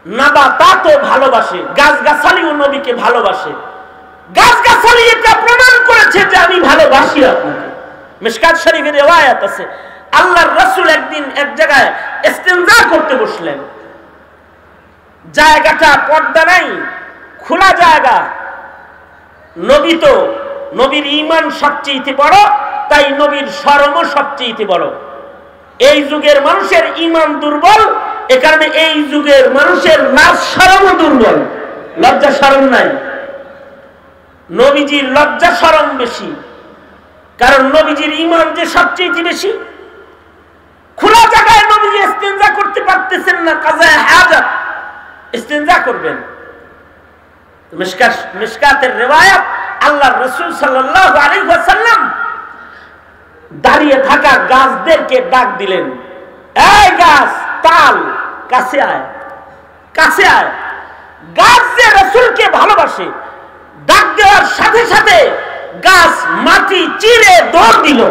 নাবাতাতও ভালোবাসে, গাছগাছালিও নবীকে ভালোবাসে। গাছগাছালি এটা প্রমাণ করেছে যে আমি ভালোবাসি আপনাকে। মিশকাত শরীফের রিওয়ায়াত আছে, আল্লাহর রাসূল একদিন এক জায়গায় ইস্তেনজা করতে বসলেন। জায়গাটা পর্দা নাই, খোলা জায়গা। নবী তো, নবীর ঈমান সবচেয়ে বড়, তাই নবীর শরমও সবচেয়ে বড়। এই যুগের মানুষের ঈমান দুর্বল, এ কারণে এই যুগের মানুষের লাজ শরমও দুর্বল, লজ্জা শরম নাই। নবীজির লজ্জা শরম বেশি, কারণ নবীজির ঈমান যে সবচেয়ে বেশি। খোলা জায়গায় নবীজি ইস্তেনজা করতে পারতেছেন না, কাজায়ে হাজাত ইস্তেনজা করবেন। মিশকাতের রিওয়ায়াত, আল্লাহর রাসূল সাল্লাল্লাহু আলাইহি ওয়াসাল্লাম দাঁড়িয়ে থাকা গাছদেরকে ডাক দিলেন, এই গাছ তাল কাছে আয়, কাছে আয়। গাছ যে রাসূলকে ভালোবাসে, ডাক দেওয়ার সাথে সাথে গাছ মাটি চিরে দৌড় দিল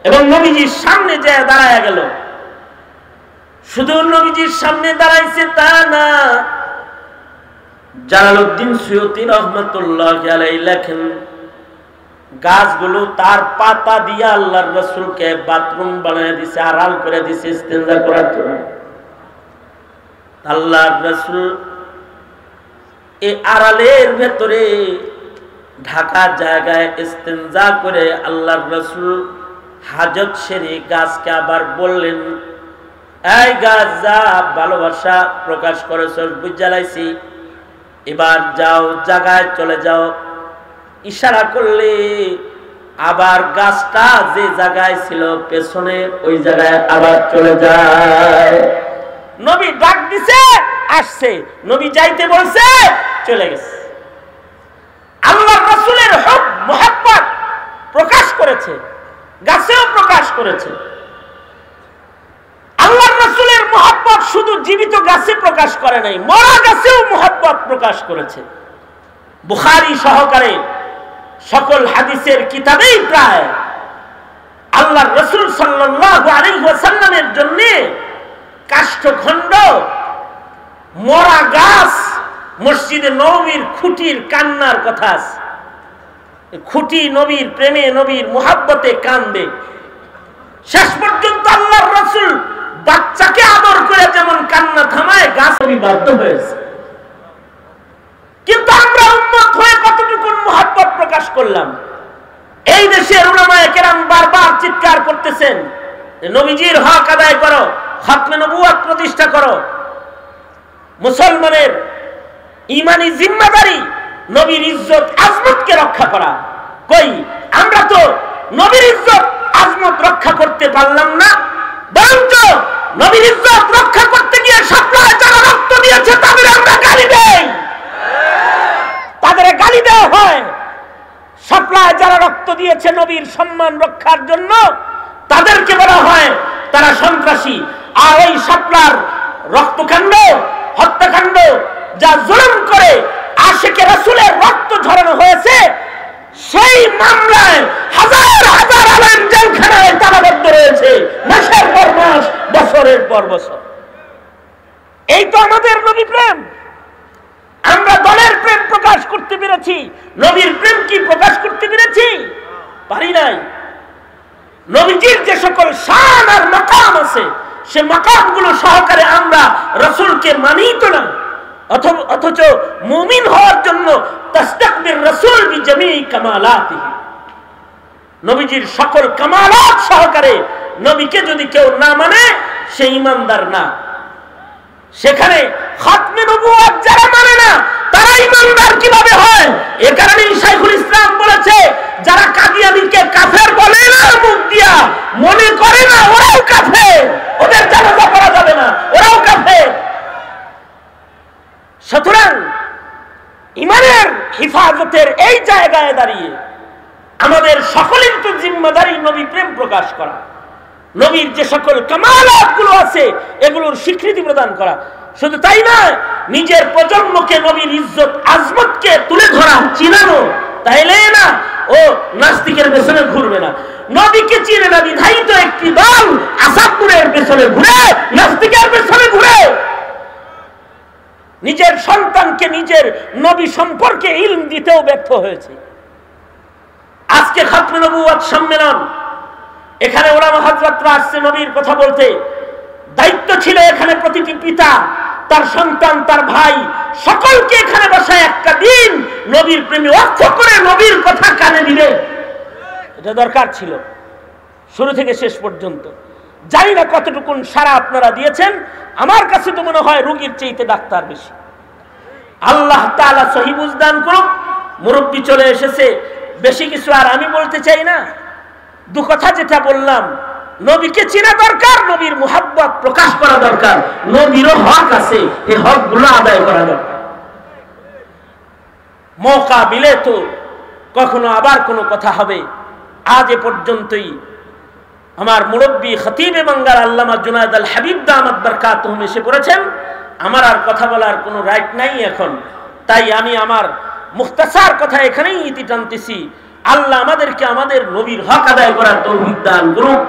এবং নবীজির সামনে যেয়ে দাঁড়ায় গেল। শুধু নবীজির সামনে দাঁড়াইছে তা না, জালালউদ্দিন সুয়ুতী রাহমাতুল্লাহি আলাইহি লেখেন, গাছগুলো তার পাতা দিয়ে আল্লাহর রাসূলকে বাথরুম বানিয়ে দিয়েছে, আড়াল করে দিয়েছে ইস্তেনজা করার জন্য। আল্লাহর রাসূল এই আড়ালের ভেতরে ঢাকা জায়গায় ইস্তেনজা করে আল্লাহর রাসূল হাজত সেরে গাছকে আবার বললেন, এই গাছ যা ভালোবাসা প্রকাশ করেছ বুঝালাইছি, এবার যাও জায়গায় চলে যাও। ইশারা করলে আবার গাছটা যে জায়গায় ছিল পেছনে ওই জায়গায় আবার চলে যায়। নবী ডাক দিছে, আসছে, নবী যাইতে বলছে, চলে গেছে। আল্লাহর রাসূলের হুব মুহাব্বত প্রকাশ করেছে, গাছেও প্রকাশ করেছে। আল্লাহর রাসূলের মুহাব্বত শুধু জীবিত গাছে প্রকাশ করে নাই, মরা গাছেও মুহাব্বত প্রকাশ করেছে। বুখারী সহকারে সকল হাদিসের কিতাবেই প্রায় আল্লাহর রাসূল সাল্লাল্লাহু আলাইহি ওয়াসাল্লামের জন্য কাষ্ঠখণ্ড, মরা গাছ, মসজিদে নববীর খুঁটির কান্নার কথা আছে। খুঁটি নবীর প্রেমে, নবীর মুহাব্বতে কান্দে। শেষ পর্যন্ত আল্লাহর রাসূল বাচ্চাকে আদর করে যেমন কান্না থামায়, গাছ বাধ্য হয়েছে। কিন্তু আমরা উম্মত হয়ে কতটুকু মুহাব্বত প্রকাশ করলাম? এই দেশের উলামায়ে কেরাম বারবার চিৎকার করতেছেন, নবীজির হক আদায় করো, খতমে নবুয়ত প্রতিষ্ঠা করো। মুসলমানের ঈমানি জিম্মাদারি নবীর ইজ্জত আজমতকে রক্ষা করা। কই, আমরা তো নবীর ইজ্জত আজমত রক্ষা করতে পারলাম না, বরঞ্চ নবীর ইজ্জত রক্ষা করতে গিয়ে সাপ্লায় যারা রক্ত দিয়েছে তাদের আমরা গালি দেই, তাদের গালি দেওয়া হয়। সাপ্লায় যারা রক্ত দিয়েছে নবীর সম্মান রক্ষার জন্য, তাদেরকে বলা হয় তারা সন্ত্রাসী। আর এই সাপ্লার রক্তকাণ্ড, হত্যাকাণ্ড, যা জুলুম করে আশিকে রাসূলের রক্ত ঝরানো হয়েছে, সেই মামলায় হাজার হাজার আলেম জেলখানায় তালাবদ্ধ রয়েছে, মাসের পর মাস, বছরের পর বছর। এই তো আমাদের নবী প্রেম। আমরা দলের প্রেম প্রকাশ করতে পেরেছি, নবীর প্রেম কি প্রকাশ করতে পেরেছি? পারি নাই। নবীজির যে সকল শান আর মাকাম আছে, সে মাকামগুলো সহকারে আমরা রাসূলকে মানি তো না, অথচ মুমিন হওয়ার জন্য তাসতাকবির রাসূল বিজামি কামালাতিহি, নবীজির সকল কামালাত সহকারে নবীকে যদি কেউ না মানে সে ঈমানদার না। সেখানে খতমে নবুয়ত যারা মানে না তারা ঈমানদার কিভাবে হয়? এ কারণেই শাইখুল ইসলাম বলেছে, যারা কাদিয়ানীকে কাফের বলে না মুখ দিয়া, মনে করে না ওরাও কাফের, ওদের জানাজা পড়া যাবে না, ওরাও কাফের। সুতরাং ঈমানের হিফাজতের এই জায়গায় দাঁড়িয়ে আমাদের সকলের তো জিম্মাদারি নবী প্রেম প্রকাশ করা, নবীর যে সকল কামালাত গুলো আছে এগুলোর স্বীকৃতি প্রদান করা। শুধু তাই নয়, নিজের প্রজন্মকে নবীর ইজ্জত আজমতকে তুলে ধরা, চিনানো। তাইলে না ও নাস্তিকের পেছনে ঘুরবে না, নবীকে চিনে না বিধায়ী তো একটি দল আসাদপুরের পেছনে ঘুরে, নাস্তিকের পেছনে ঘুরে। নিজের সন্তানকে নিজের নবী সম্পর্কে ইলম দিতেও ব্যর্থ হয়েছে। আজকে খাতমে নবুয়ত সম্মেলন, এখানে উলামা হযরতরা আসছে নবীর কথা বলতে। দায়িত্ব ছিল এখানে প্রতিটি পিতা তার সন্তান, তার ভাই সকলকে এখানে বসায় একটা দিন নবীর প্রেমে অর্থ করে নবীর কথা কানে দিবে, এটা দরকার ছিল শুরু থেকে শেষ পর্যন্ত। জানি না কতটুকু সারা আপনারা দিয়েছেন, আমার কাছে তো মনে হয় রোগীর চাইতে ডাক্তার বেশি। আল্লাহ তাআলা সহি বুঝদান করুক। মুরব্বী চলে এসেছে, বেশি কিছু আর আমি বলতে চাই না। দু কথা যেটা বললাম, নবীকে চেনা দরকার, নবীর মুহাব্বত প্রকাশ করা দরকার, নবীরও হক আছে, এই হকগুলো আদায় করা দরকার। মৌকা দিলে তো কখনো আবার কোনো কথা হবে। আজ এ পর্যন্তই। আমার মুরব্বী খতিবে বাঙ্গাল আল্লামা জুনায়েদ আল হাবিব দামাত বারকাতুহুম এসে পড়েছেন। আমার আর কথা বলার কোনো রাইট নাই এখন, তাই আমি আমার মুখতাসার কথা এখানেই ইতি টানতেছি। আল্লাহ আমাদেরকে আমাদের নবীর হক আদায় করার তৌফিক দান করুক,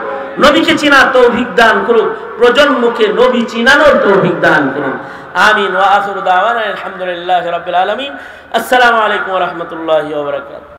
নবীকে চিনার তৌফিক দান করুক, প্রজন্মকে নবী চিনানোর তৌফিক দান করুন। আমিন। ওয়া আখিরু দাওয়ানা আলহামদুলিল্লাহি রাব্বিল আলামিন। আসসালামু আলাইকুম ওয়া রাহমাতুল্লাহি ওয়া বারাকাতুহু।